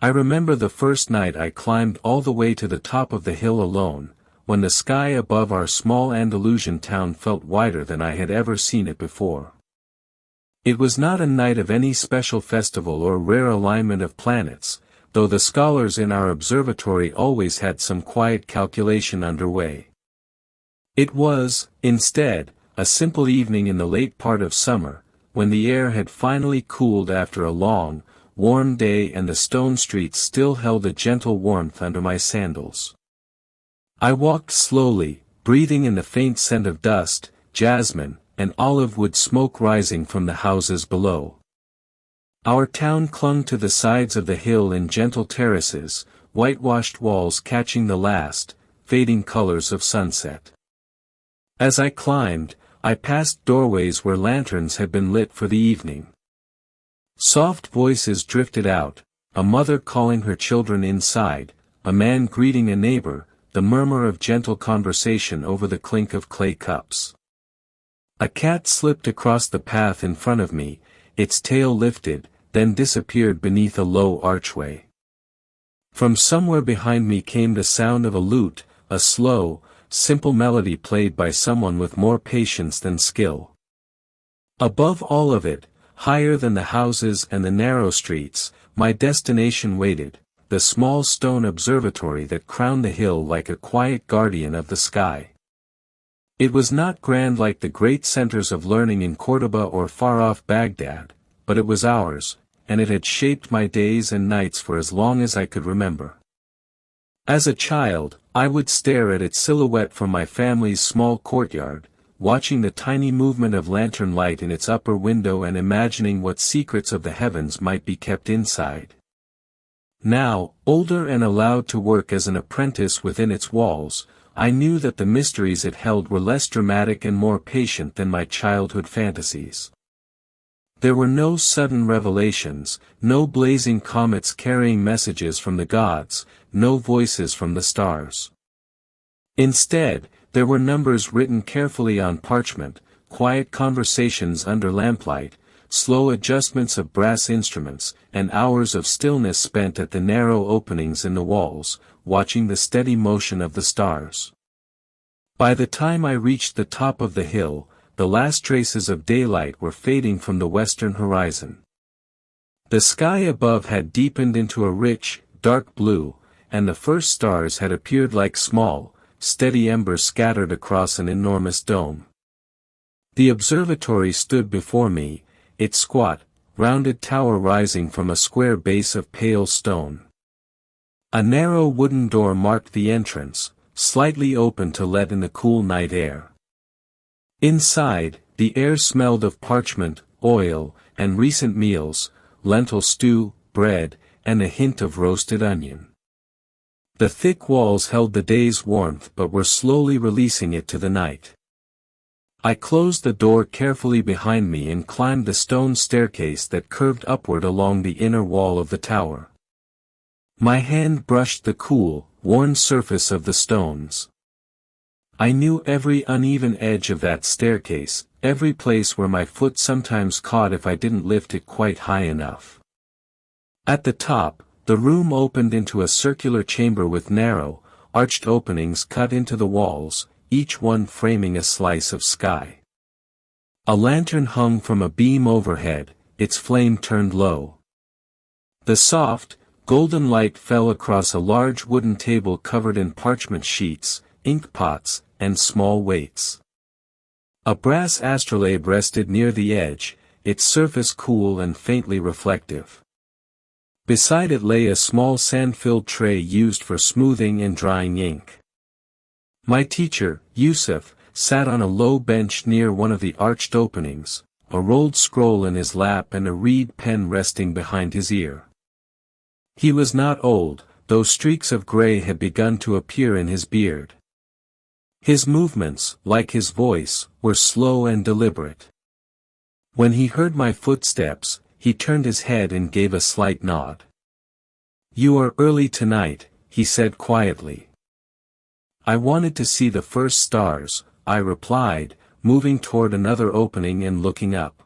I remember the first night I climbed all the way to the top of the hill alone, when the sky above our small Andalusian town felt wider than I had ever seen it before. It was not a night of any special festival or rare alignment of planets, though the scholars in our observatory always had some quiet calculation underway. It was, instead, a simple evening in the late part of summer, when the air had finally cooled after a long, warm day and the stone streets still held a gentle warmth under my sandals. I walked slowly, breathing in the faint scent of dust, jasmine, and olive wood smoke rising from the houses below. Our town clung to the sides of the hill in gentle terraces, whitewashed walls catching the last, fading colors of sunset. As I climbed, I passed doorways where lanterns had been lit for the evening. Soft voices drifted out, a mother calling her children inside, a man greeting a neighbor, the murmur of gentle conversation over the clink of clay cups. A cat slipped across the path in front of me, its tail lifted, then disappeared beneath a low archway. From somewhere behind me came the sound of a lute, a slow, simple melody played by someone with more patience than skill. Above all of it, higher than the houses and the narrow streets, my destination waited, the small stone observatory that crowned the hill like a quiet guardian of the sky. It was not grand like the great centers of learning in Córdoba or far-off Baghdad, but it was ours, and it had shaped my days and nights for as long as I could remember. As a child, I would stare at its silhouette from my family's small courtyard, watching the tiny movement of lantern light in its upper window and imagining what secrets of the heavens might be kept inside. Now, older and allowed to work as an apprentice within its walls, I knew that the mysteries it held were less dramatic and more patient than my childhood fantasies. There were no sudden revelations, no blazing comets carrying messages from the gods, no voices from the stars. Instead, there were numbers written carefully on parchment, quiet conversations under lamplight, slow adjustments of brass instruments, and hours of stillness spent at the narrow openings in the walls, watching the steady motion of the stars. By the time I reached the top of the hill, the last traces of daylight were fading from the western horizon. The sky above had deepened into a rich, dark blue, and the first stars had appeared like small, steady embers scattered across an enormous dome. The observatory stood before me, its squat, rounded tower rising from a square base of pale stone. A narrow wooden door marked the entrance, slightly open to let in the cool night air. Inside, the air smelled of parchment, oil, and recent meals, lentil stew, bread, and a hint of roasted onion. The thick walls held the day's warmth but were slowly releasing it to the night. I closed the door carefully behind me and climbed the stone staircase that curved upward along the inner wall of the tower. My hand brushed the cool, worn surface of the stones. I knew every uneven edge of that staircase, every place where my foot sometimes caught if I didn't lift it quite high enough. At the top, the room opened into a circular chamber with narrow, arched openings cut into the walls, each one framing a slice of sky. A lantern hung from a beam overhead, its flame turned low. The soft, golden light fell across a large wooden table covered in parchment sheets, ink pots, and small weights. A brass astrolabe rested near the edge, its surface cool and faintly reflective. Beside it lay a small sand-filled tray used for smoothing and drying ink. My teacher, Yusuf, sat on a low bench near one of the arched openings, a rolled scroll in his lap and a reed pen resting behind his ear. He was not old, though streaks of gray had begun to appear in his beard. His movements, like his voice, were slow and deliberate. When he heard my footsteps, he turned his head and gave a slight nod. "You are early tonight," he said quietly. "I wanted to see the first stars," I replied, moving toward another opening and looking up.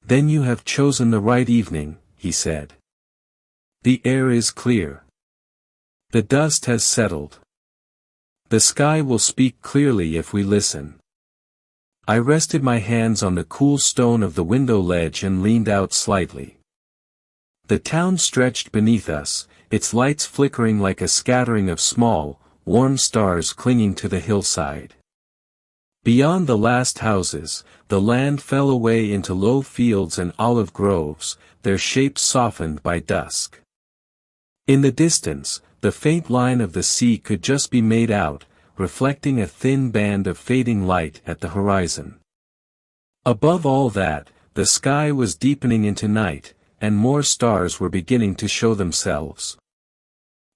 "Then you have chosen the right evening," he said. The air is clear. The dust has settled. The sky will speak clearly if we listen. I rested my hands on the cool stone of the window ledge and leaned out slightly. The town stretched beneath us, its lights flickering like a scattering of small, warm stars clinging to the hillside. Beyond the last houses, the land fell away into low fields and olive groves, their shapes softened by dusk. In the distance, the faint line of the sea could just be made out, reflecting a thin band of fading light at the horizon. Above all that, the sky was deepening into night, and more stars were beginning to show themselves.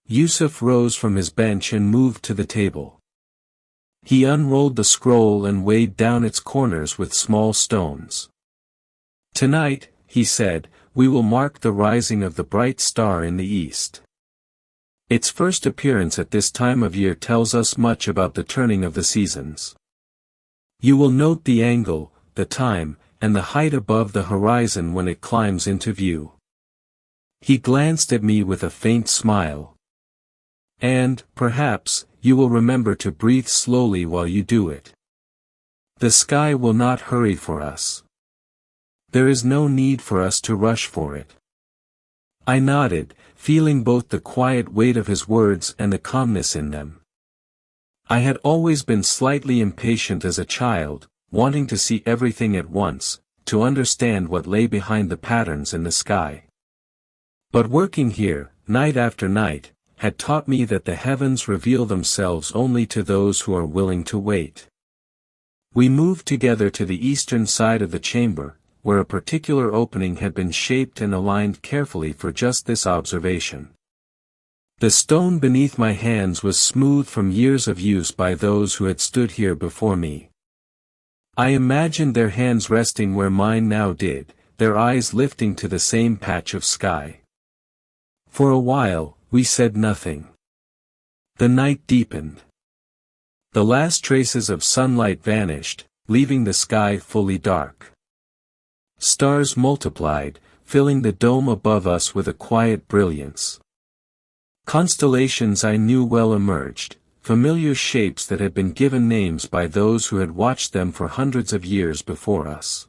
Yusuf rose from his bench and moved to the table. He unrolled the scroll and weighed down its corners with small stones. "Tonight," he said, "we will mark the rising of the bright star in the east. Its first appearance at this time of year tells us much about the turning of the seasons. You will note the angle, the time, and the height above the horizon when it climbs into view." He glanced at me with a faint smile. "And, perhaps, you will remember to breathe slowly while you do it. The sky will not hurry for us. There is no need for us to rush for it." I nodded, feeling both the quiet weight of his words and the calmness in them. I had always been slightly impatient as a child, wanting to see everything at once, to understand what lay behind the patterns in the sky. But working here, night after night, had taught me that the heavens reveal themselves only to those who are willing to wait. We moved together to the eastern side of the chamber, where a particular opening had been shaped and aligned carefully for just this observation. The stone beneath my hands was smooth from years of use by those who had stood here before me. I imagined their hands resting where mine now did, their eyes lifting to the same patch of sky. For a while, we said nothing. The night deepened. The last traces of sunlight vanished, leaving the sky fully dark. Stars multiplied, filling the dome above us with a quiet brilliance. Constellations I knew well emerged, familiar shapes that had been given names by those who had watched them for hundreds of years before us.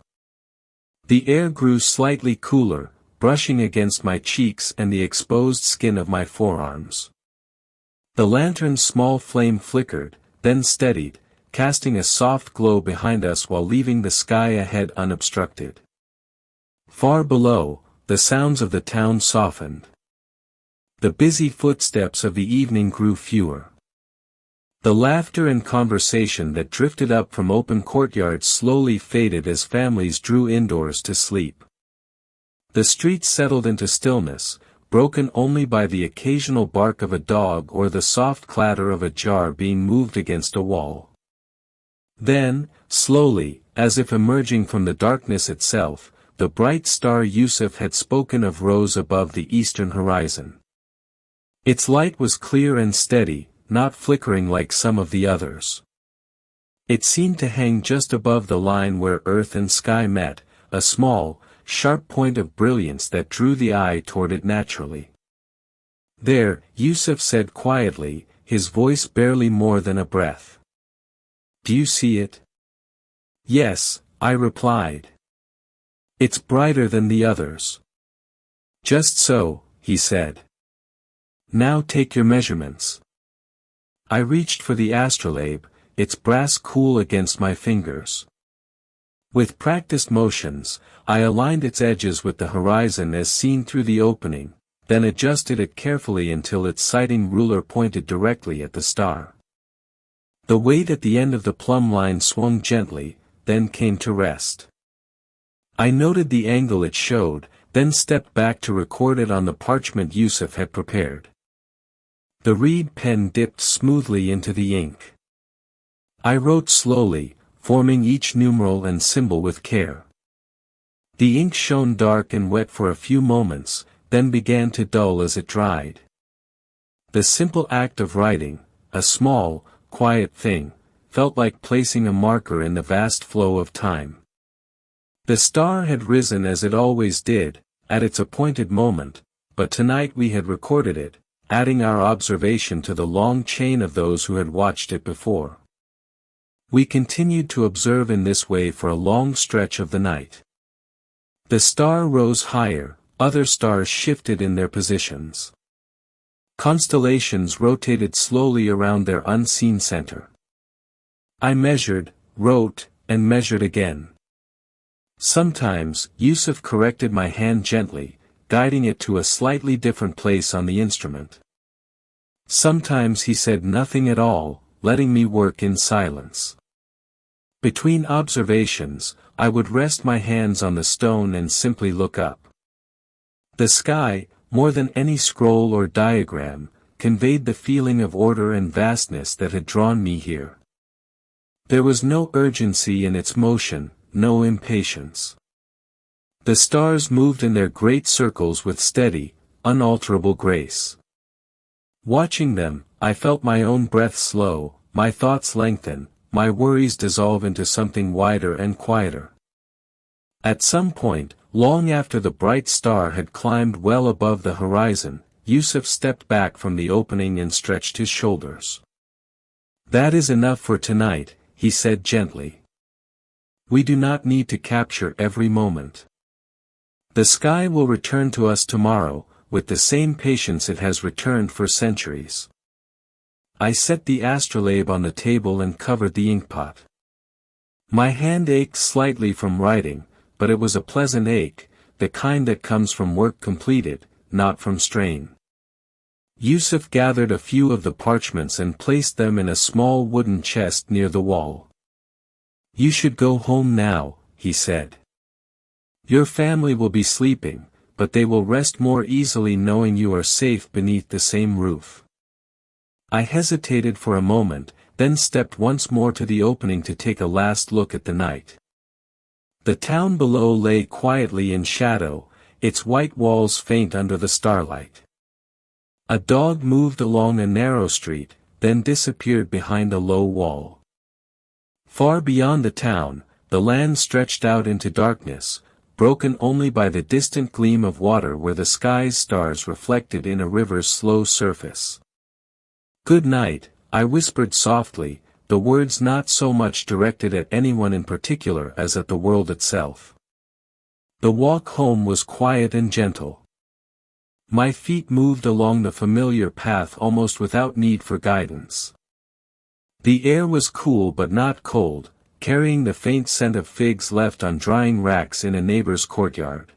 The air grew slightly cooler, brushing against my cheeks and the exposed skin of my forearms. The lantern's small flame flickered, then steadied, casting a soft glow behind us while leaving the sky ahead unobstructed. Far below, the sounds of the town softened. The busy footsteps of the evening grew fewer. The laughter and conversation that drifted up from open courtyards slowly faded as families drew indoors to sleep. The streets settled into stillness, broken only by the occasional bark of a dog or the soft clatter of a jar being moved against a wall. Then, slowly, as if emerging from the darkness itself, the bright star Yusuf had spoken of rose above the eastern horizon. Its light was clear and steady, not flickering like some of the others. It seemed to hang just above the line where earth and sky met, a small, sharp point of brilliance that drew the eye toward it naturally. "There," Yusuf said quietly, his voice barely more than a breath. "Do you see it?" "Yes," I replied. "It's brighter than the others." "Just so," he said. "Now take your measurements." I reached for the astrolabe, its brass cool against my fingers. With practiced motions, I aligned its edges with the horizon as seen through the opening, then adjusted it carefully until its sighting ruler pointed directly at the star. The weight at the end of the plumb line swung gently, then came to rest. I noted the angle it showed, then stepped back to record it on the parchment Yusuf had prepared. The reed pen dipped smoothly into the ink. I wrote slowly, forming each numeral and symbol with care. The ink shone dark and wet for a few moments, then began to dull as it dried. The simple act of writing, a small, quiet thing, felt like placing a marker in the vast flow of time. The star had risen as it always did, at its appointed moment, but tonight we had recorded it, adding our observation to the long chain of those who had watched it before. We continued to observe in this way for a long stretch of the night. The star rose higher, other stars shifted in their positions. Constellations rotated slowly around their unseen center. I measured, wrote, and measured again. Sometimes, Yusuf corrected my hand gently, guiding it to a slightly different place on the instrument. Sometimes he said nothing at all, letting me work in silence. Between observations, I would rest my hands on the stone and simply look up. The sky, more than any scroll or diagram, conveyed the feeling of order and vastness that had drawn me here. There was no urgency in its motion, no impatience. The stars moved in their great circles with steady, unalterable grace. Watching them, I felt my own breath slow, my thoughts lengthen, my worries dissolve into something wider and quieter. At some point, long after the bright star had climbed well above the horizon, Yusuf stepped back from the opening and stretched his shoulders. "That is enough for tonight," he said gently. "We do not need to capture every moment. The sky will return to us tomorrow, with the same patience it has returned for centuries." I set the astrolabe on the table and covered the inkpot. My hand ached slightly from writing, but it was a pleasant ache, the kind that comes from work completed, not from strain. Yusuf gathered a few of the parchments and placed them in a small wooden chest near the wall. "You should go home now," he said. "Your family will be sleeping, but they will rest more easily knowing you are safe beneath the same roof." I hesitated for a moment, then stepped once more to the opening to take a last look at the night. The town below lay quietly in shadow, its white walls faint under the starlight. A dog moved along a narrow street, then disappeared behind a low wall. Far beyond the town, the land stretched out into darkness, broken only by the distant gleam of water where the sky's stars reflected in a river's slow surface. "Good night," I whispered softly, the words not so much directed at anyone in particular as at the world itself. The walk home was quiet and gentle. My feet moved along the familiar path almost without need for guidance. The air was cool but not cold, carrying the faint scent of figs left on drying racks in a neighbor's courtyard.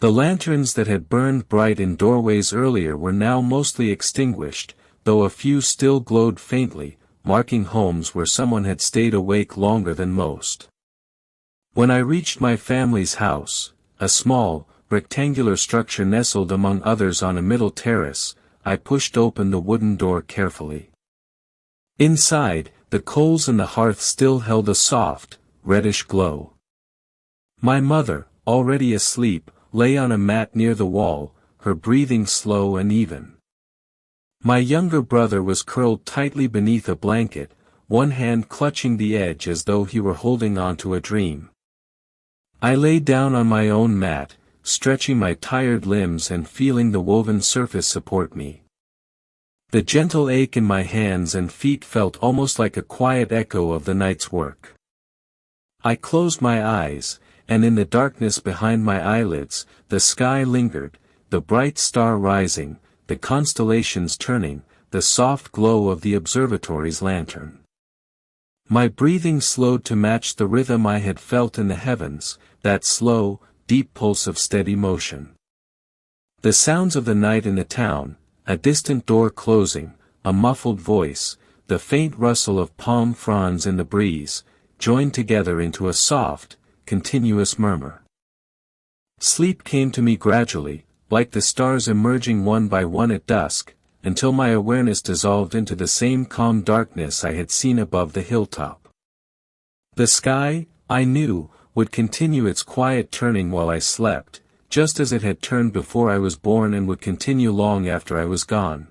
The lanterns that had burned bright in doorways earlier were now mostly extinguished, though a few still glowed faintly, marking homes where someone had stayed awake longer than most. When I reached my family's house, a small, rectangular structure nestled among others on a middle terrace, I pushed open the wooden door carefully. Inside, the coals in the hearth still held a soft, reddish glow. My mother, already asleep, lay on a mat near the wall, her breathing slow and even. My younger brother was curled tightly beneath a blanket, one hand clutching the edge as though he were holding on to a dream. I lay down on my own mat, stretching my tired limbs and feeling the woven surface support me. The gentle ache in my hands and feet felt almost like a quiet echo of the night's work. I closed my eyes, and in the darkness behind my eyelids, the sky lingered, the bright star rising, the constellations turning, the soft glow of the observatory's lantern. My breathing slowed to match the rhythm I had felt in the heavens, that slow, deep pulse of steady motion. The sounds of the night in the town, a distant door closing, a muffled voice, the faint rustle of palm fronds in the breeze, joined together into a soft, continuous murmur. Sleep came to me gradually, like the stars emerging one by one at dusk, until my awareness dissolved into the same calm darkness I had seen above the hilltop. The sky, I knew, would continue its quiet turning while I slept, just as it had turned before I was born and would continue long after I was gone.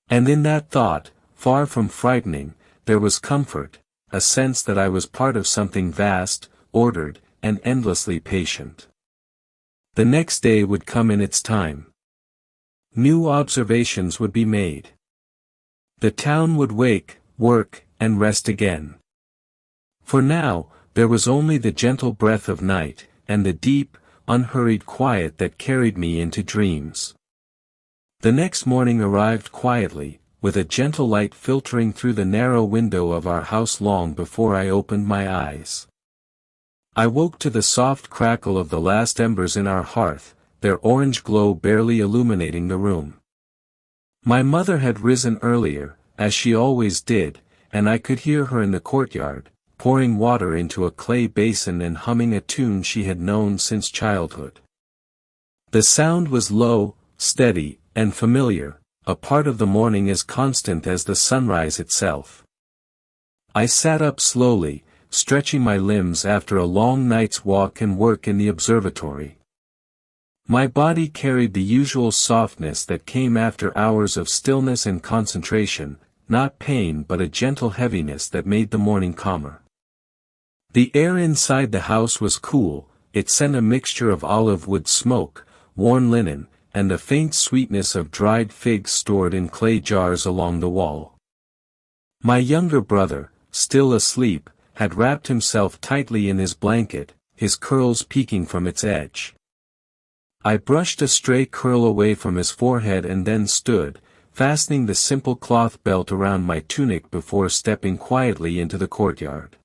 And in that thought, far from frightening, there was comfort, a sense that I was part of something vast, ordered, and endlessly patient. The next day would come in its time. New observations would be made. The town would wake, work, and rest again. For now, there was only the gentle breath of night, and the deep, unhurried quiet that carried me into dreams. The next morning arrived quietly, with a gentle light filtering through the narrow window of our house long before I opened my eyes. I woke to the soft crackle of the last embers in our hearth, their orange glow barely illuminating the room. My mother had risen earlier, as she always did, and I could hear her in the courtyard, pouring water into a clay basin and humming a tune she had known since childhood. The sound was low, steady, and familiar, a part of the morning as constant as the sunrise itself. I sat up slowly, stretching my limbs after a long night's walk and work in the observatory. My body carried the usual softness that came after hours of stillness and concentration, not pain but a gentle heaviness that made the morning calmer. The air inside the house was cool, it sent a mixture of olive wood smoke, worn linen, and the faint sweetness of dried figs stored in clay jars along the wall. My younger brother, still asleep, had wrapped himself tightly in his blanket, his curls peeking from its edge. I brushed a stray curl away from his forehead and then stood, fastening the simple cloth belt around my tunic before stepping quietly into the courtyard.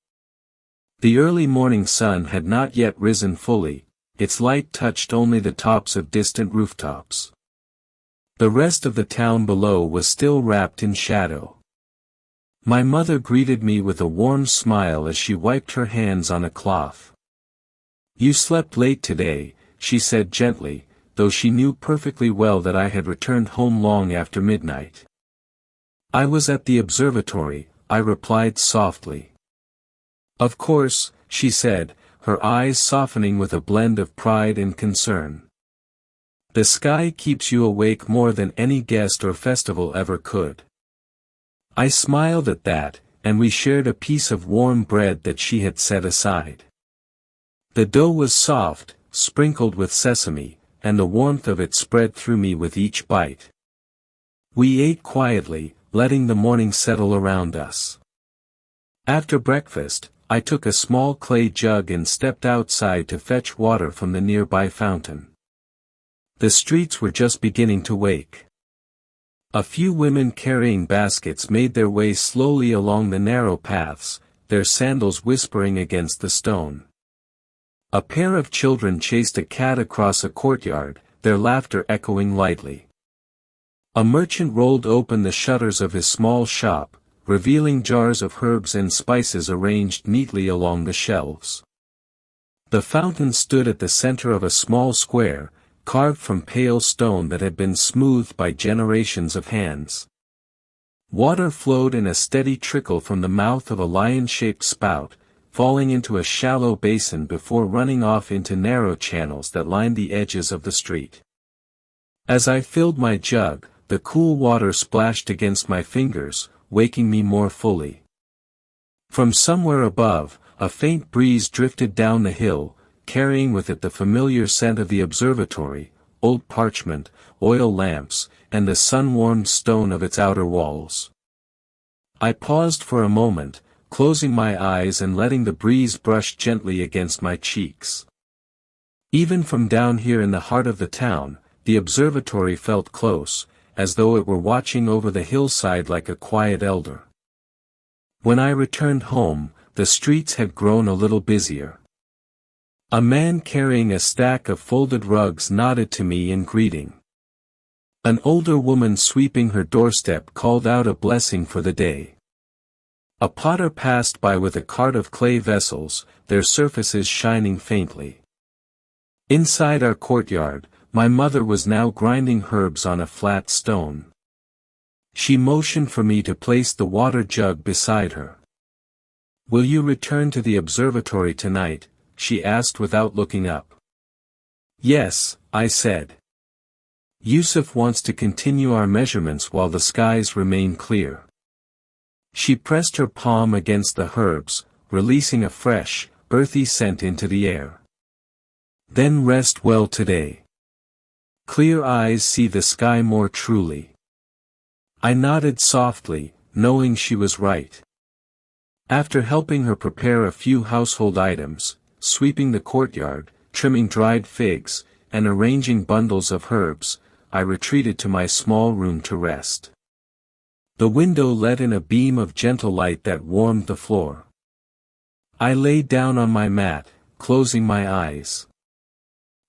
The early morning sun had not yet risen fully, its light touched only the tops of distant rooftops. The rest of the town below was still wrapped in shadow. My mother greeted me with a warm smile as she wiped her hands on a cloth. "You slept late today," she said gently, though she knew perfectly well that I had returned home long after midnight. "I was at the observatory," I replied softly. "Of course," she said, her eyes softening with a blend of pride and concern. "The sky keeps you awake more than any guest or festival ever could." I smiled at that, and we shared a piece of warm bread that she had set aside. The dough was soft, sprinkled with sesame, and the warmth of it spread through me with each bite. We ate quietly, letting the morning settle around us. After breakfast, I took a small clay jug and stepped outside to fetch water from the nearby fountain. The streets were just beginning to wake. A few women carrying baskets made their way slowly along the narrow paths, their sandals whispering against the stone. A pair of children chased a cat across a courtyard, their laughter echoing lightly. A merchant rolled open the shutters of his small shop, revealing jars of herbs and spices arranged neatly along the shelves. The fountain stood at the center of a small square, carved from pale stone that had been smoothed by generations of hands. Water flowed in a steady trickle from the mouth of a lion-shaped spout, falling into a shallow basin before running off into narrow channels that lined the edges of the street. As I filled my jug, the cool water splashed against my fingers, waking me more fully. From somewhere above, a faint breeze drifted down the hill, carrying with it the familiar scent of the observatory, old parchment, oil lamps, and the sun-warmed stone of its outer walls. I paused for a moment, closing my eyes and letting the breeze brush gently against my cheeks. Even from down here in the heart of the town, the observatory felt close, as though it were watching over the hillside like a quiet elder. When I returned home, the streets had grown a little busier. A man carrying a stack of folded rugs nodded to me in greeting. An older woman sweeping her doorstep called out a blessing for the day. A potter passed by with a cart of clay vessels, their surfaces shining faintly. Inside our courtyard, my mother was now grinding herbs on a flat stone. She motioned for me to place the water jug beside her. "Will you return to the observatory tonight?" she asked without looking up. "Yes," I said. "Yusuf wants to continue our measurements while the skies remain clear." She pressed her palm against the herbs, releasing a fresh, earthy scent into the air. Then rest well today. Clear eyes see the sky more truly. I nodded softly, knowing she was right. After helping her prepare a few household items, sweeping the courtyard, trimming dried figs, and arranging bundles of herbs, I retreated to my small room to rest. The window let in a beam of gentle light that warmed the floor. I lay down on my mat, closing my eyes.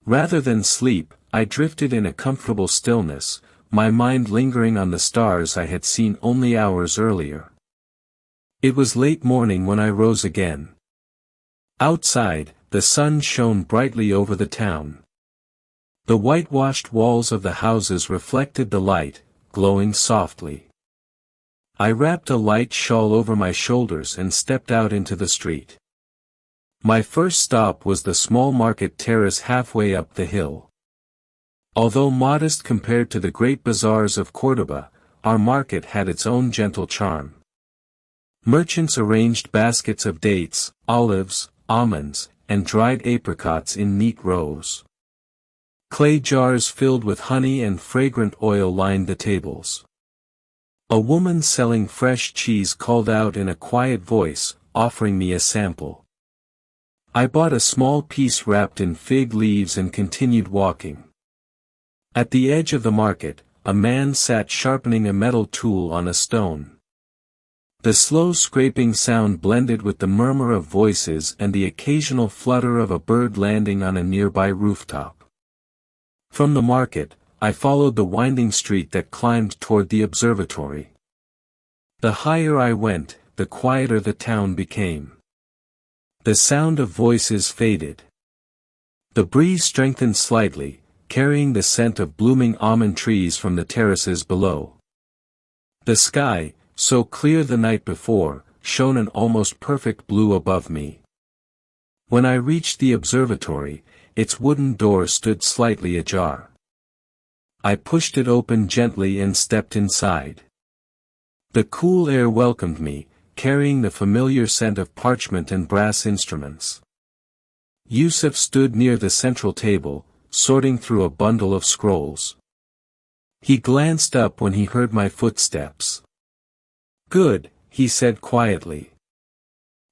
Rather than sleep, I drifted in a comfortable stillness, my mind lingering on the stars I had seen only hours earlier. It was late morning when I rose again. Outside, the sun shone brightly over the town. The whitewashed walls of the houses reflected the light, glowing softly. I wrapped a light shawl over my shoulders and stepped out into the street. My first stop was the small market terrace halfway up the hill. Although modest compared to the great bazaars of Córdoba, our market had its own gentle charm. Merchants arranged baskets of dates, olives, almonds, and dried apricots in neat rows. Clay jars filled with honey and fragrant oil lined the tables. A woman selling fresh cheese called out in a quiet voice, offering me a sample. I bought a small piece wrapped in fig leaves and continued walking. At the edge of the market, a man sat sharpening a metal tool on a stone. The slow scraping sound blended with the murmur of voices and the occasional flutter of a bird landing on a nearby rooftop. From the market, I followed the winding street that climbed toward the observatory. The higher I went, the quieter the town became. The sound of voices faded. The breeze strengthened slightly, carrying the scent of blooming almond trees from the terraces below. The sky, so clear the night before, shone an almost perfect blue above me. When I reached the observatory, its wooden door stood slightly ajar. I pushed it open gently and stepped inside. The cool air welcomed me, carrying the familiar scent of parchment and brass instruments. Yusuf stood near the central table, sorting through a bundle of scrolls. He glanced up when he heard my footsteps. "Good," he said quietly.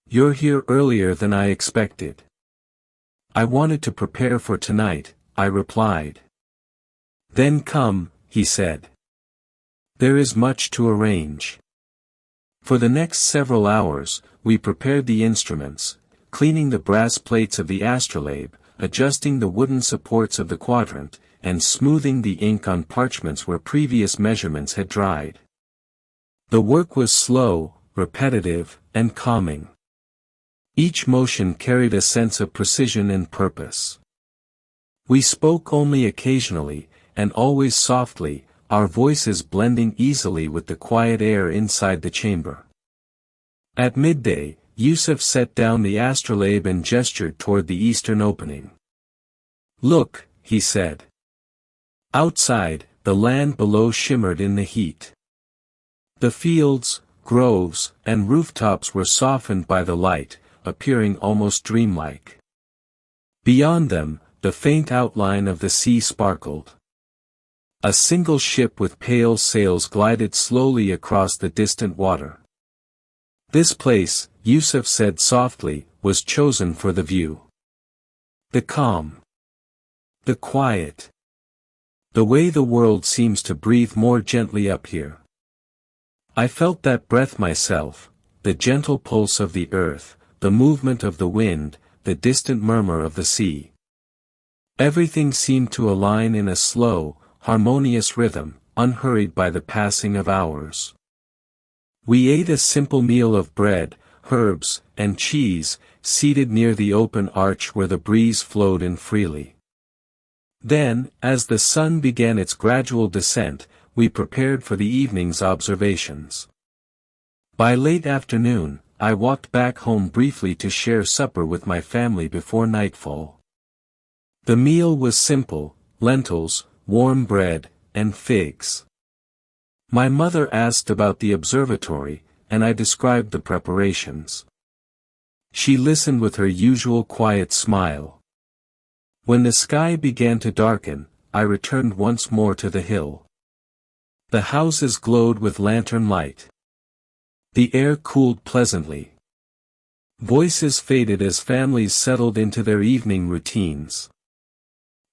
"You're here earlier than I expected." "I wanted to prepare for tonight," I replied. "Then come," he said. "There is much to arrange." For the next several hours, we prepared the instruments, cleaning the brass plates of the astrolabe, adjusting the wooden supports of the quadrant, and smoothing the ink on parchments where previous measurements had dried. The work was slow, repetitive, and calming. Each motion carried a sense of precision and purpose. We spoke only occasionally, and always softly, our voices blending easily with the quiet air inside the chamber. At midday, Yusuf set down the astrolabe and gestured toward the eastern opening. "Look," he said. Outside, the land below shimmered in the heat. The fields, groves, and rooftops were softened by the light, appearing almost dreamlike. Beyond them, the faint outline of the sea sparkled. A single ship with pale sails glided slowly across the distant water. This place, Yusuf said softly, was chosen for the view. The calm. The quiet. The way the world seems to breathe more gently up here. I felt that breath myself, the gentle pulse of the earth, the movement of the wind, the distant murmur of the sea. Everything seemed to align in a slow, harmonious rhythm, unhurried by the passing of hours. We ate a simple meal of bread, herbs, and cheese, seated near the open arch where the breeze flowed in freely. Then, as the sun began its gradual descent, we prepared for the evening's observations. By late afternoon, I walked back home briefly to share supper with my family before nightfall. The meal was simple: lentils, warm bread, and figs. My mother asked about the observatory, and I described the preparations. She listened with her usual quiet smile. When the sky began to darken, I returned once more to the hill. The houses glowed with lantern light. The air cooled pleasantly. Voices faded as families settled into their evening routines.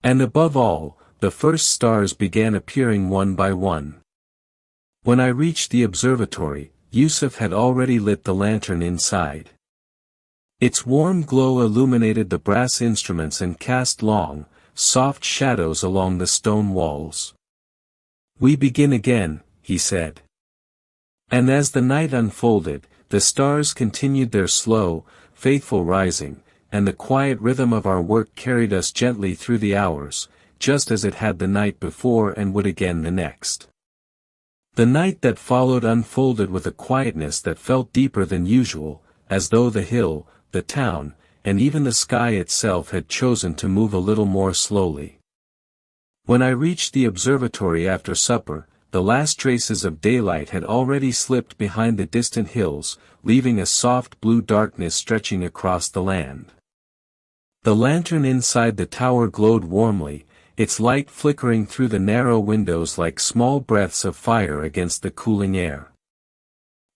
And above all, the first stars began appearing one by one. When I reached the observatory, Yusuf had already lit the lantern inside. Its warm glow illuminated the brass instruments and cast long, soft shadows along the stone walls. "We begin again," he said. And as the night unfolded, the stars continued their slow, faithful rising, and the quiet rhythm of our work carried us gently through the hours, just as it had the night before and would again the next. The night that followed unfolded with a quietness that felt deeper than usual, as though the hill, the town, and even the sky itself had chosen to move a little more slowly. When I reached the observatory after supper, the last traces of daylight had already slipped behind the distant hills, leaving a soft blue darkness stretching across the land. The lantern inside the tower glowed warmly, its light flickering through the narrow windows like small breaths of fire against the cooling air.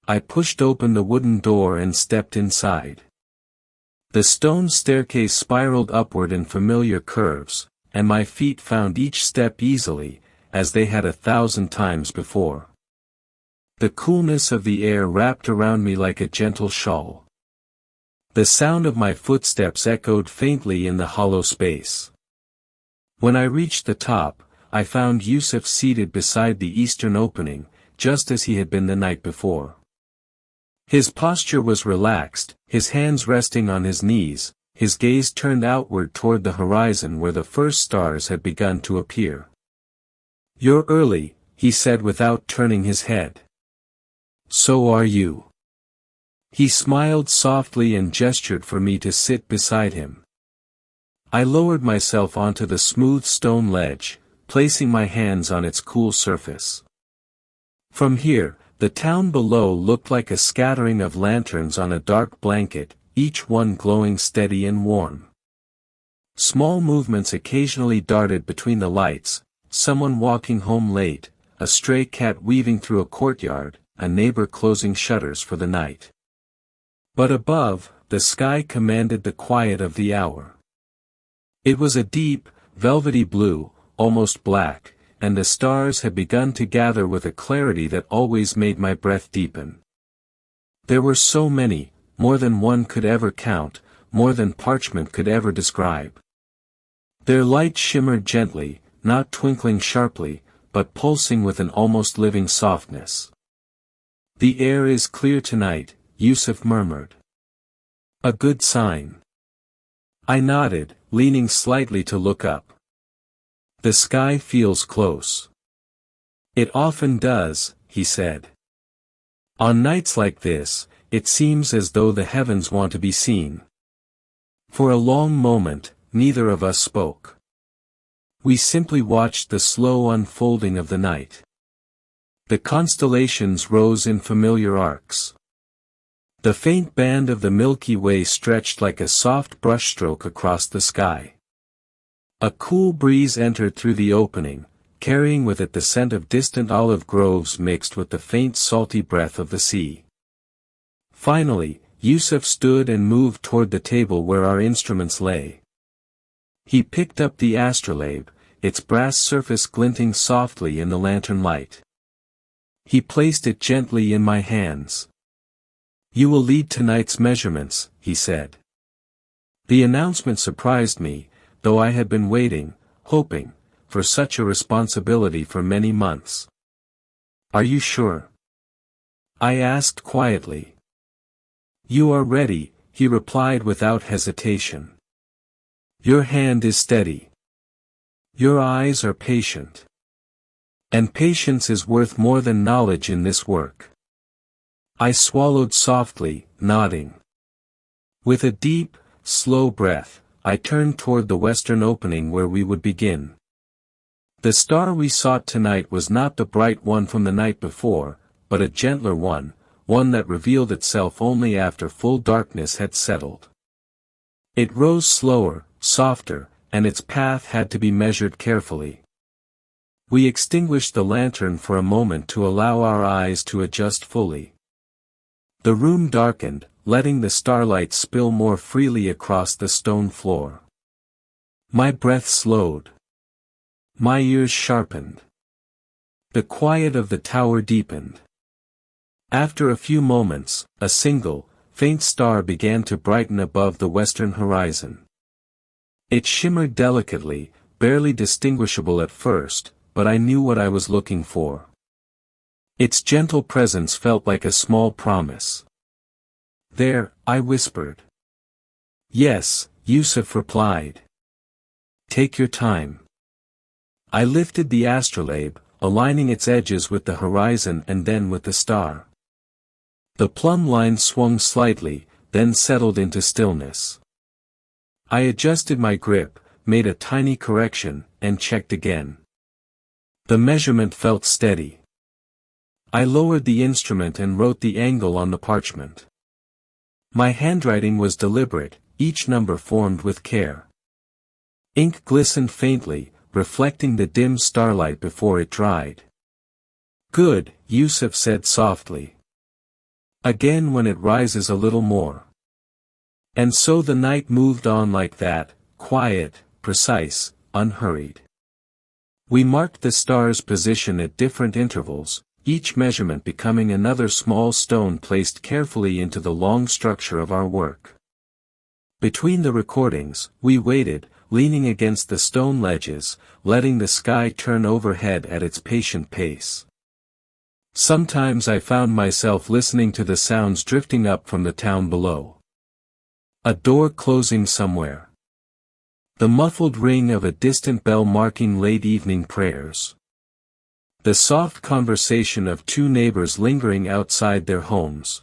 I pushed open the wooden door and stepped inside. The stone staircase spiraled upward in familiar curves, and my feet found each step easily, as they had 1,000 times before. The coolness of the air wrapped around me like a gentle shawl. The sound of my footsteps echoed faintly in the hollow space. When I reached the top, I found Yusuf seated beside the eastern opening, just as he had been the night before. His posture was relaxed, his hands resting on his knees, his gaze turned outward toward the horizon where the first stars had begun to appear. "You're early," he said without turning his head. "So are you." He smiled softly and gestured for me to sit beside him. I lowered myself onto the smooth stone ledge, placing my hands on its cool surface. From here, the town below looked like a scattering of lanterns on a dark blanket, each one glowing steady and warm. Small movements occasionally darted between the lights, someone walking home late, a stray cat weaving through a courtyard, a neighbor closing shutters for the night. But above, the sky commanded the quiet of the hour. It was a deep, velvety blue, almost black, and the stars had begun to gather with a clarity that always made my breath deepen. There were so many, more than one could ever count, more than parchment could ever describe. Their light shimmered gently, not twinkling sharply, but pulsing with an almost living softness. "The air is clear tonight," Yusuf murmured. "A good sign." I nodded, leaning slightly to look up. "The sky feels close." "It often does," he said. "On nights like this, it seems as though the heavens want to be seen." For a long moment, neither of us spoke. We simply watched the slow unfolding of the night. The constellations rose in familiar arcs. The faint band of the Milky Way stretched like a soft brushstroke across the sky. A cool breeze entered through the opening, carrying with it the scent of distant olive groves mixed with the faint salty breath of the sea. Finally, Yusuf stood and moved toward the table where our instruments lay. He picked up the astrolabe, its brass surface glinting softly in the lantern light. He placed it gently in my hands. "You will lead tonight's measurements," he said. The announcement surprised me, though I had been waiting, hoping, for such a responsibility for many months. "Are you sure?" I asked quietly. "You are ready," he replied without hesitation. "Your hand is steady. Your eyes are patient. And patience is worth more than knowledge in this work." I swallowed softly, nodding. With a deep, slow breath, I turned toward the western opening where we would begin. The star we sought tonight was not the bright one from the night before, but a gentler one, one that revealed itself only after full darkness had settled. It rose slower, softer, and its path had to be measured carefully. We extinguished the lantern for a moment to allow our eyes to adjust fully. The room darkened, letting the starlight spill more freely across the stone floor. My breath slowed. My ears sharpened. The quiet of the tower deepened. After a few moments, a single, faint star began to brighten above the western horizon. It shimmered delicately, barely distinguishable at first, but I knew what I was looking for. Its gentle presence felt like a small promise. "There," I whispered. "Yes," Yusuf replied. "Take your time." I lifted the astrolabe, aligning its edges with the horizon and then with the star. The plumb line swung slightly, then settled into stillness. I adjusted my grip, made a tiny correction, and checked again. The measurement felt steady. I lowered the instrument and wrote the angle on the parchment. My handwriting was deliberate, each number formed with care. Ink glistened faintly, reflecting the dim starlight before it dried. "Good," Yusuf said softly. "Again when it rises a little more." And so the night moved on like that, quiet, precise, unhurried. We marked the star's position at different intervals, each measurement becoming another small stone placed carefully into the long structure of our work. Between the recordings, we waited, leaning against the stone ledges, letting the sky turn overhead at its patient pace. Sometimes I found myself listening to the sounds drifting up from the town below. A door closing somewhere. The muffled ring of a distant bell marking late evening prayers. The soft conversation of two neighbors lingering outside their homes.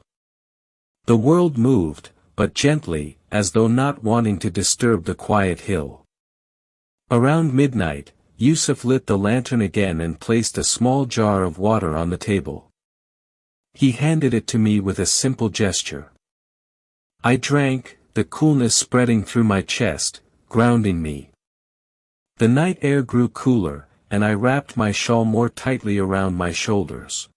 The world moved, but gently, as though not wanting to disturb the quiet hill. Around midnight, Yusuf lit the lantern again and placed a small jar of water on the table. He handed it to me with a simple gesture. I drank, the coolness spreading through my chest, grounding me. The night air grew cooler, and I wrapped my shawl more tightly around my shoulders.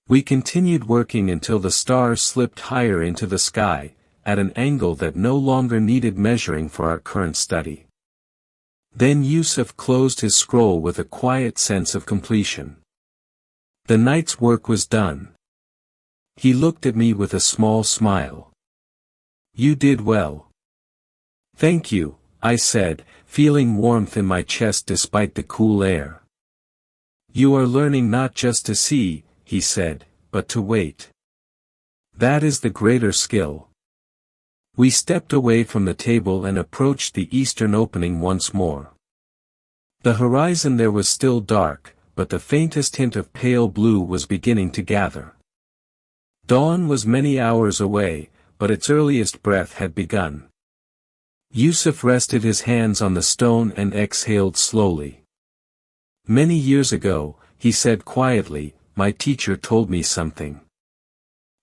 We continued working until the stars slipped higher into the sky, at an angle that no longer needed measuring for our current study. Then Yusuf closed his scroll with a quiet sense of completion. The night's work was done. He looked at me with a small smile. "You did well." "Thank you," I said, feeling warmth in my chest despite the cool air. "You are learning not just to see," he said, "but to wait. That is the greater skill." We stepped away from the table and approached the eastern opening once more. The horizon there was still dark, but the faintest hint of pale blue was beginning to gather. Dawn was many hours away, but its earliest breath had begun. Yusuf rested his hands on the stone and exhaled slowly. "Many years ago," he said quietly, "my teacher told me something.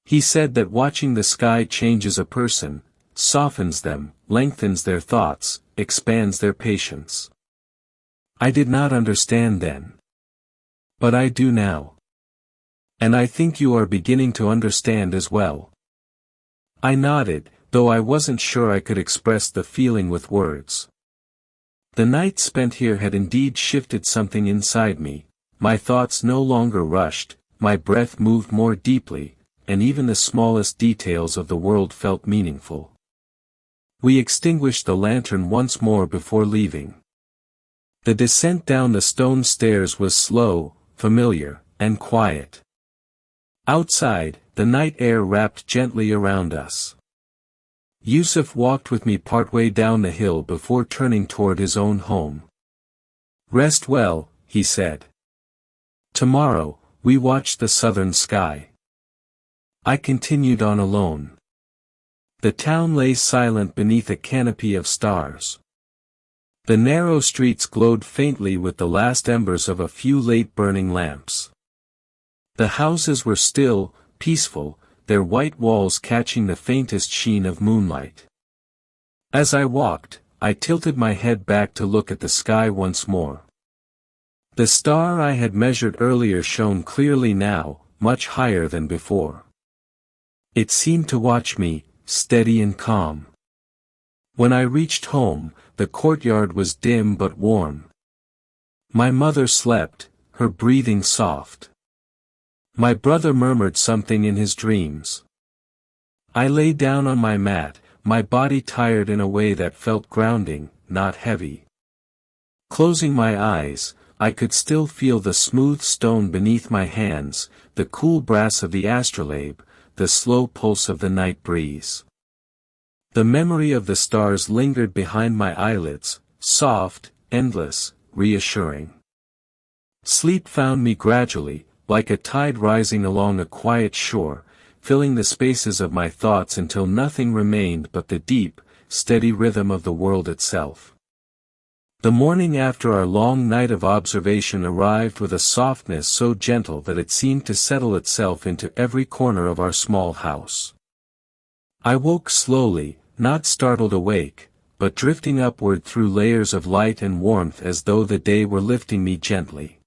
He said that watching the sky changes a person, softens them, lengthens their thoughts, expands their patience. I did not understand then. But I do now. And I think you are beginning to understand as well." I nodded, though I wasn't sure I could express the feeling with words. The night spent here had indeed shifted something inside me. My thoughts no longer rushed, my breath moved more deeply, and even the smallest details of the world felt meaningful. We extinguished the lantern once more before leaving. The descent down the stone stairs was slow, familiar, and quiet. Outside, the night air wrapped gently around us. Yusuf walked with me partway down the hill before turning toward his own home. "Rest well," he said. Tomorrow, we watched the southern sky. I continued on alone. The town lay silent beneath a canopy of stars. The narrow streets glowed faintly with the last embers of a few late-burning lamps. The houses were still, peaceful, their white walls catching the faintest sheen of moonlight. As I walked, I tilted my head back to look at the sky once more. The star I had measured earlier shone clearly now, much higher than before. It seemed to watch me, steady and calm. When I reached home, the courtyard was dim but warm. My mother slept, her breathing soft. My brother murmured something in his dreams. I lay down on my mat, my body tired in a way that felt grounding, not heavy. Closing my eyes, I could still feel the smooth stone beneath my hands, the cool brass of the astrolabe, the slow pulse of the night breeze. The memory of the stars lingered behind my eyelids, soft, endless, reassuring. Sleep found me gradually, like a tide rising along a quiet shore, filling the spaces of my thoughts until nothing remained but the deep, steady rhythm of the world itself. The morning after our long night of observation arrived with a softness so gentle that it seemed to settle itself into every corner of our small house. I woke slowly, not startled awake, but drifting upward through layers of light and warmth as though the day were lifting me gently.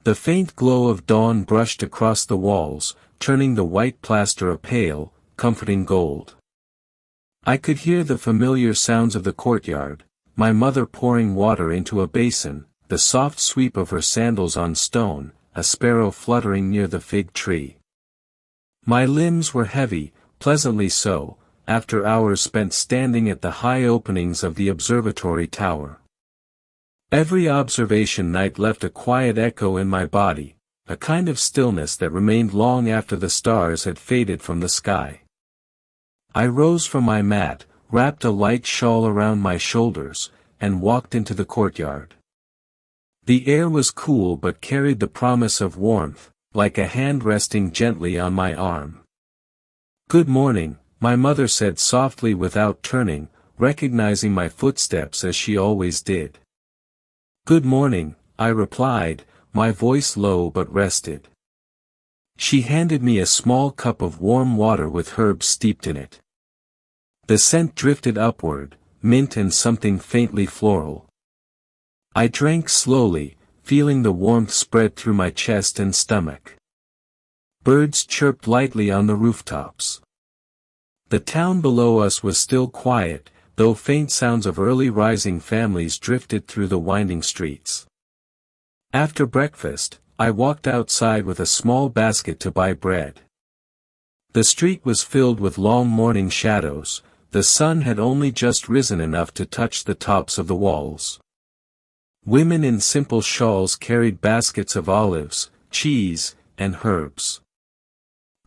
The faint glow of dawn brushed across the walls, turning the white plaster a pale, comforting gold. I could hear the familiar sounds of the courtyard, my mother pouring water into a basin, the soft sweep of her sandals on stone, a sparrow fluttering near the fig tree. My limbs were heavy, pleasantly so, after hours spent standing at the high openings of the observatory tower. Every observation night left a quiet echo in my body, a kind of stillness that remained long after the stars had faded from the sky. I rose from my mat, wrapped a light shawl around my shoulders, and walked into the courtyard. The air was cool but carried the promise of warmth, like a hand resting gently on my arm. "Good morning," my mother said softly without turning, recognizing my footsteps as she always did. "Good morning," I replied, my voice low but rested. She handed me a small cup of warm water with herbs steeped in it. The scent drifted upward, mint and something faintly floral. I drank slowly, feeling the warmth spread through my chest and stomach. Birds chirped lightly on the rooftops. The town below us was still quiet, though faint sounds of early rising families drifted through the winding streets. After breakfast, I walked outside with a small basket to buy bread. The street was filled with long morning shadows, the sun had only just risen enough to touch the tops of the walls. Women in simple shawls carried baskets of olives, cheese, and herbs.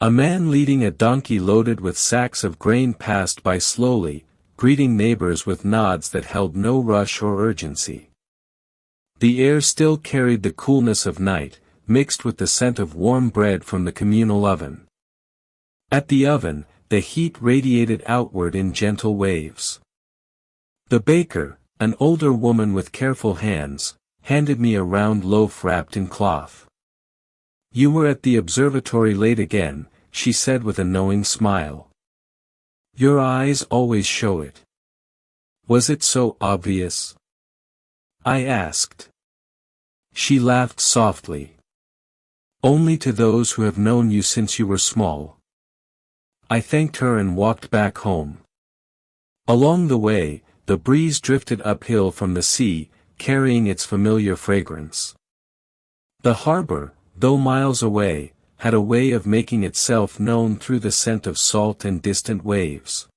A man leading a donkey loaded with sacks of grain passed by slowly, greeting neighbors with nods that held no rush or urgency. The air still carried the coolness of night, mixed with the scent of warm bread from the communal oven. At the oven, the heat radiated outward in gentle waves. The baker, an older woman with careful hands, handed me a round loaf wrapped in cloth. "You were at the observatory late again," she said with a knowing smile. "Your eyes always show it." "Was it so obvious?" I asked. She laughed softly. "Only to those who have known you since you were small." I thanked her and walked back home. Along the way, the breeze drifted uphill from the sea, carrying its familiar fragrance. The harbor, though miles away, had a way of making itself known through the scent of salt and distant waves.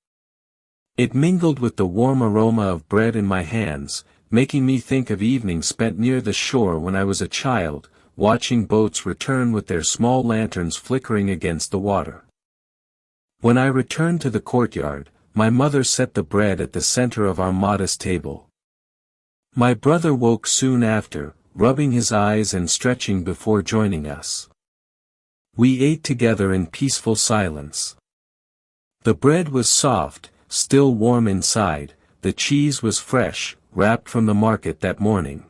It mingled with the warm aroma of bread in my hands, making me think of evenings spent near the shore when I was a child, watching boats return with their small lanterns flickering against the water. When I returned to the courtyard, my mother set the bread at the center of our modest table. My brother woke soon after, rubbing his eyes and stretching before joining us. We ate together in peaceful silence. The bread was soft, still warm inside, the cheese was fresh, wrapped from the market that morning.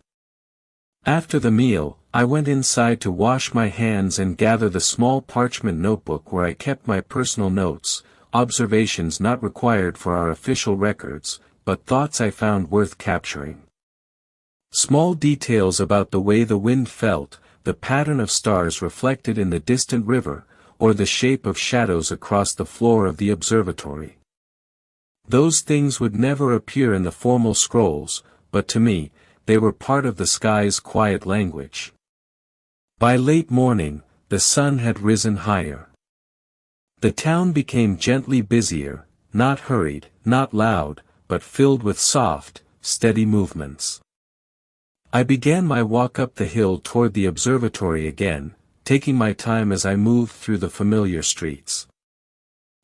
After the meal, I went inside to wash my hands and gather the small parchment notebook where I kept my personal notes, observations not required for our official records, but thoughts I found worth capturing. Small details about the way the wind felt, the pattern of stars reflected in the distant river, or the shape of shadows across the floor of the observatory. Those things would never appear in the formal scrolls, but to me, they were part of the sky's quiet language. By late morning, the sun had risen higher. The town became gently busier, not hurried, not loud, but filled with soft, steady movements. I began my walk up the hill toward the observatory again, taking my time as I moved through the familiar streets.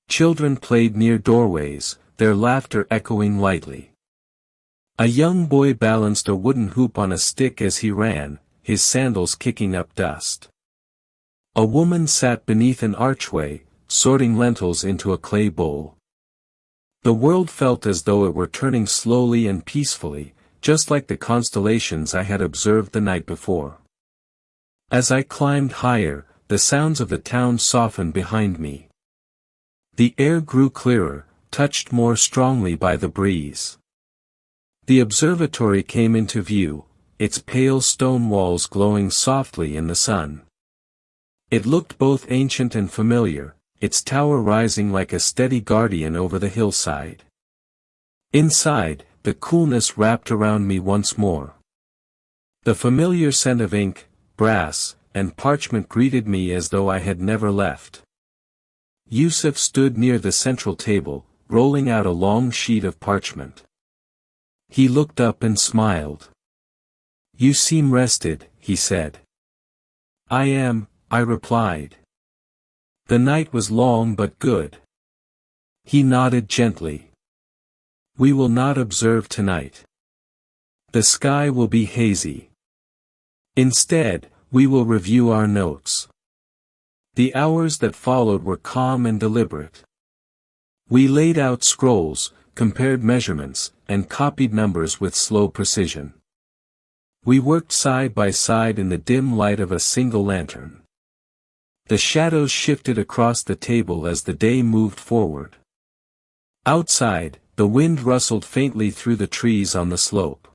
Children played near doorways, their laughter echoing lightly. A young boy balanced a wooden hoop on a stick as he ran, his sandals kicking up dust. A woman sat beneath an archway, sorting lentils into a clay bowl. The world felt as though it were turning slowly and peacefully, just like the constellations I had observed the night before. As I climbed higher, the sounds of the town softened behind me. The air grew clearer, touched more strongly by the breeze. The observatory came into view, its pale stone walls glowing softly in the sun. It looked both ancient and familiar, its tower rising like a steady guardian over the hillside. Inside, the coolness wrapped around me once more. The familiar scent of ink, brass, and parchment greeted me as though I had never left. Yusuf stood near the central table, rolling out a long sheet of parchment. He looked up and smiled. "You seem rested," he said. "I am," I replied. "The night was long but good." He nodded gently. "We will not observe tonight. The sky will be hazy. Instead, we will review our notes." The hours that followed were calm and deliberate. We laid out scrolls, compared measurements, and copied numbers with slow precision. We worked side by side in the dim light of a single lantern. The shadows shifted across the table as the day moved forward. Outside, the wind rustled faintly through the trees on the slope.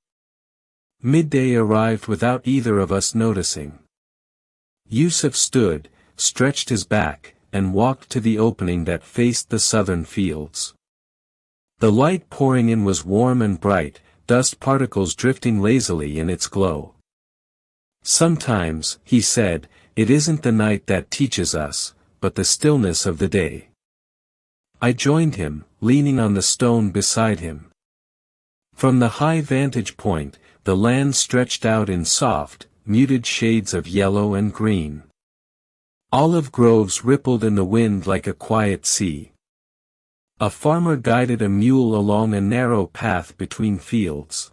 Midday arrived without either of us noticing. Yusuf stood, stretched his back, and walked to the opening that faced the southern fields. The light pouring in was warm and bright, dust particles drifting lazily in its glow. "Sometimes," he said, "it isn't the night that teaches us, but the stillness of the day." I joined him, leaning on the stone beside him. From the high vantage point, the land stretched out in soft, muted shades of yellow and green. Olive groves rippled in the wind like a quiet sea. A farmer guided a mule along a narrow path between fields.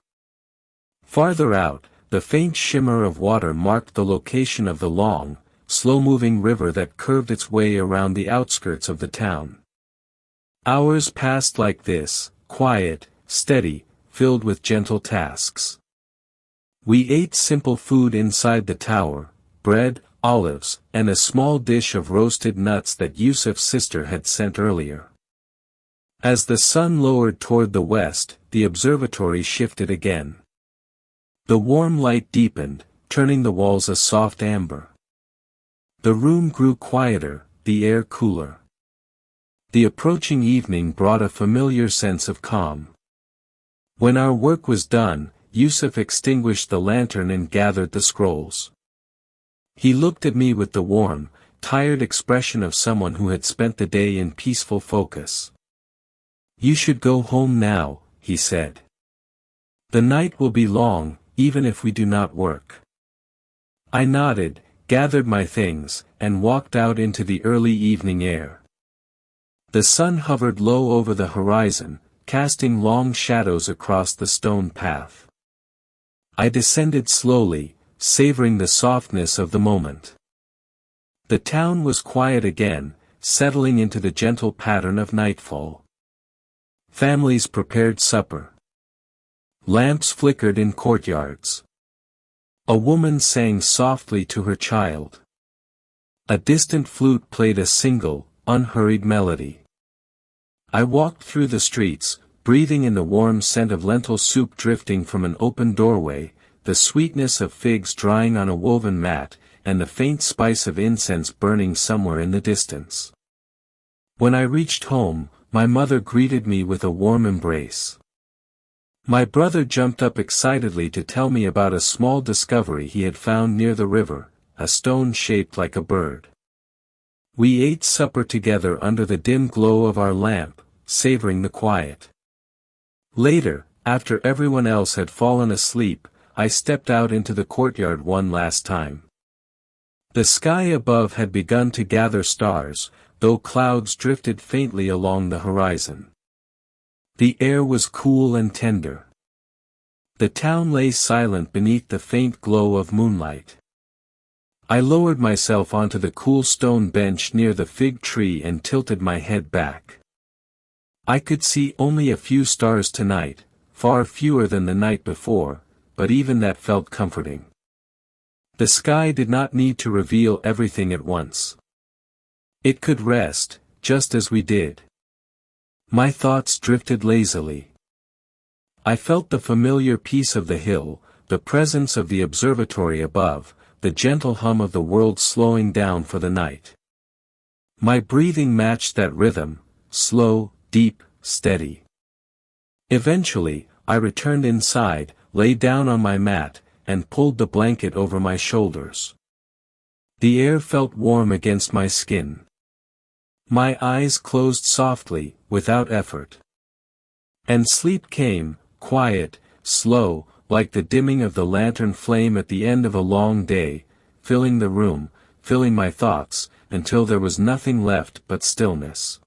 Farther out, the faint shimmer of water marked the location of the long, slow-moving river that curved its way around the outskirts of the town. Hours passed like this, quiet, steady, filled with gentle tasks. We ate simple food inside the tower, bread, olives, and a small dish of roasted nuts that Yusuf's sister had sent earlier. As the sun lowered toward the west, the observatory shifted again. The warm light deepened, turning the walls a soft amber. The room grew quieter, the air cooler. The approaching evening brought a familiar sense of calm. When our work was done, Yusuf extinguished the lantern and gathered the scrolls. He looked at me with the warm, tired expression of someone who had spent the day in peaceful focus. "You should go home now," he said. "The night will be long, even if we do not work." I nodded, gathered my things, and walked out into the early evening air. The sun hovered low over the horizon, casting long shadows across the stone path. I descended slowly, savoring the softness of the moment. The town was quiet again, settling into the gentle pattern of nightfall. Families prepared supper. Lamps flickered in courtyards. A woman sang softly to her child. A distant flute played a single, unhurried melody. I walked through the streets, breathing in the warm scent of lentil soup drifting from an open doorway, the sweetness of figs drying on a woven mat, and the faint spice of incense burning somewhere in the distance. When I reached home, my mother greeted me with a warm embrace. My brother jumped up excitedly to tell me about a small discovery he had found near the river, a stone shaped like a bird. We ate supper together under the dim glow of our lamp, savoring the quiet. Later, after everyone else had fallen asleep, I stepped out into the courtyard one last time. The sky above had begun to gather stars, though clouds drifted faintly along the horizon. The air was cool and tender. The town lay silent beneath the faint glow of moonlight. I lowered myself onto the cool stone bench near the fig tree and tilted my head back. I could see only a few stars tonight, far fewer than the night before, but even that felt comforting. The sky did not need to reveal everything at once. It could rest, just as we did. My thoughts drifted lazily. I felt the familiar peace of the hill, the presence of the observatory above, the gentle hum of the world slowing down for the night. My breathing matched that rhythm, slow, deep, steady. Eventually, I returned inside, lay down on my mat, and pulled the blanket over my shoulders. The air felt warm against my skin. My eyes closed softly, without effort. And sleep came, quiet, slow, like the dimming of the lantern flame at the end of a long day, filling the room, filling my thoughts, until there was nothing left but stillness.